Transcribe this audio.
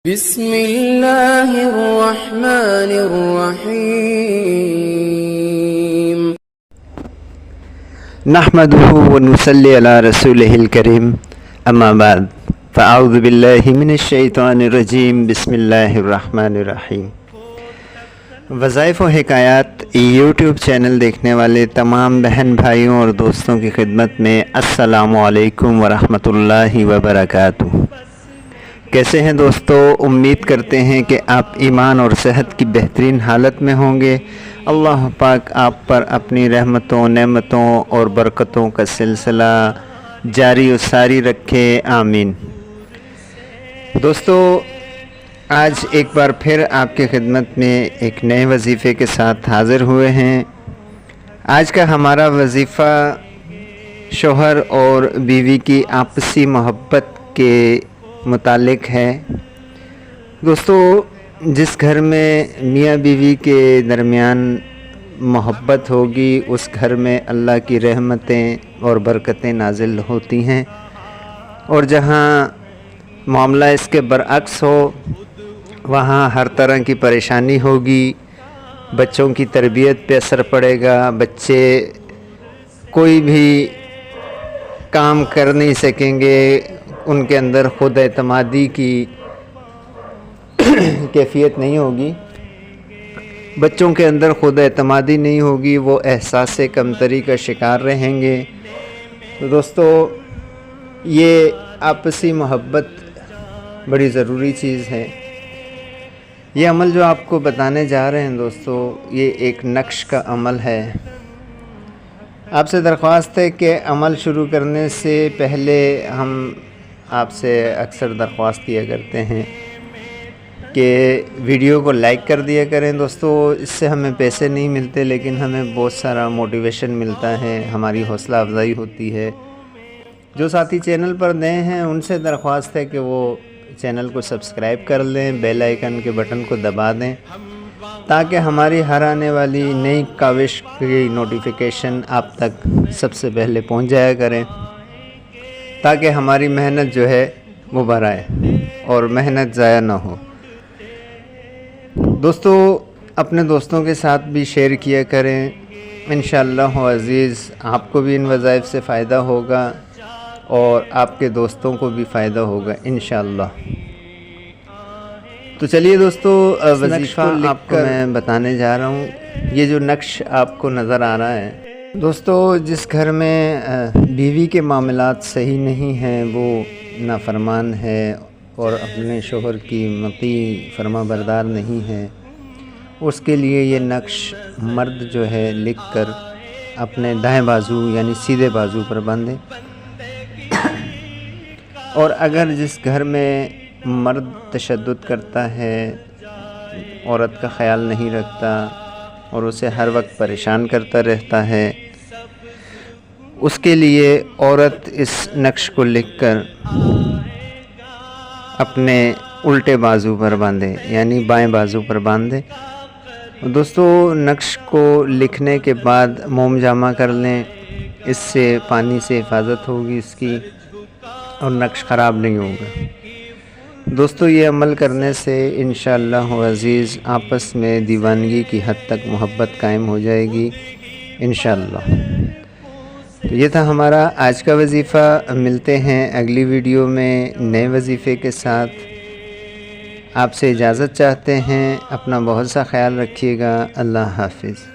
بسم اللہ الرحمن الرحیم نحمده ونصلي على رسوله الكريم اما بعد فاعوذ باللہ من الشیطان الرجیم بسم اللہ الرحمن الرحیم۔ وظائف و حکایات یوٹیوب چینل دیکھنے والے تمام بہن بھائیوں اور دوستوں کی خدمت میں السلام علیکم ورحمۃ اللہ وبرکاتہ۔ کیسے ہیں دوستو؟ امید کرتے ہیں کہ آپ ایمان اور صحت کی بہترین حالت میں ہوں گے۔ اللہ پاک آپ پر اپنی رحمتوں، نعمتوں اور برکتوں کا سلسلہ جاری و ساری رکھے، آمین۔ دوستو، آج ایک بار پھر آپ کی خدمت میں ایک نئے وظیفے کے ساتھ حاضر ہوئے ہیں۔ آج کا ہمارا وظیفہ شوہر اور بیوی کی آپسی محبت کے متعلق ہے۔ دوستو، جس گھر میں میاں بیوی کے درمیان محبت ہوگی اس گھر میں اللہ کی رحمتیں اور برکتیں نازل ہوتی ہیں، اور جہاں معاملہ اس کے برعکس ہو وہاں ہر طرح کی پریشانی ہوگی، بچوں کی تربیت پہ اثر پڑے گا، بچے کوئی بھی کام کر نہیں سکیں گے، ان کے اندر خود اعتمادی کی کیفیت نہیں ہوگی، بچوں کے اندر خود اعتمادی نہیں ہوگی، وہ احساس کمتری کا شکار رہیں گے۔ تو دوستو، یہ آپسی محبت بڑی ضروری چیز ہے۔ یہ عمل جو آپ کو بتانے جا رہے ہیں دوستو، یہ ایک نقش کا عمل ہے۔ آپ سے درخواست ہے کہ عمل شروع کرنے سے پہلے ہم آپ سے اکثر درخواست کیا کرتے ہیں کہ ویڈیو کو لائک کر دیا کریں۔ دوستو، اس سے ہمیں پیسے نہیں ملتے، لیکن ہمیں بہت سارا موٹیویشن ملتا ہے، ہماری حوصلہ افزائی ہوتی ہے۔ جو ساتھی چینل پر نئے ہیں ان سے درخواست ہے کہ وہ چینل کو سبسکرائب کر لیں، بیل آئیکن کے بٹن کو دبا دیں، تاکہ ہماری ہر آنے والی نئی کاوش کی نوٹیفیکیشن آپ تک سب سے پہلے پہنچ جایا کریں، تاکہ ہماری محنت جو ہے وہ برائے اور محنت ضائع نہ ہو۔ دوستو، اپنے دوستوں کے ساتھ بھی شیئر کیا کریں، انشاءاللہ عزیز آپ کو بھی ان وظائف سے فائدہ ہوگا اور آپ کے دوستوں کو بھی فائدہ ہوگا انشاءاللہ۔ تو چلیے دوستو، وظیفہ آپ کو میں بتانے جا رہا ہوں۔ یہ جو نقش آپ کو نظر آ رہا ہے دوستو، جس گھر میں بیوی کے معاملات صحیح نہیں ہیں، وہ نافرمان ہے اور اپنے شوہر کی مطیع فرما بردار نہیں ہے، اس کے لیے یہ نقش مرد جو ہے لکھ کر اپنے دائیں بازو یعنی سیدھے بازو پر باندھے۔ اور اگر جس گھر میں مرد تشدد کرتا ہے، عورت کا خیال نہیں رکھتا اور اسے ہر وقت پریشان کرتا رہتا ہے، اس کے لیے عورت اس نقش کو لکھ کر اپنے الٹے بازو پر باندھے، یعنی بائیں بازو پر باندھے۔ دوستو، نقش کو لکھنے کے بعد موم جامع کر لیں، اس سے پانی سے حفاظت ہوگی اس کی اور نقش خراب نہیں ہوگا۔ دوستو، یہ عمل کرنے سے انشاءاللہ عزیز آپس میں دیوانگی کی حد تک محبت قائم ہو جائے گی انشاءاللہ۔ تو یہ تھا ہمارا آج کا وظیفہ۔ ملتے ہیں اگلی ویڈیو میں نئے وظیفے کے ساتھ۔ آپ سے اجازت چاہتے ہیں، اپنا بہت سا خیال رکھیے گا۔ اللہ حافظ۔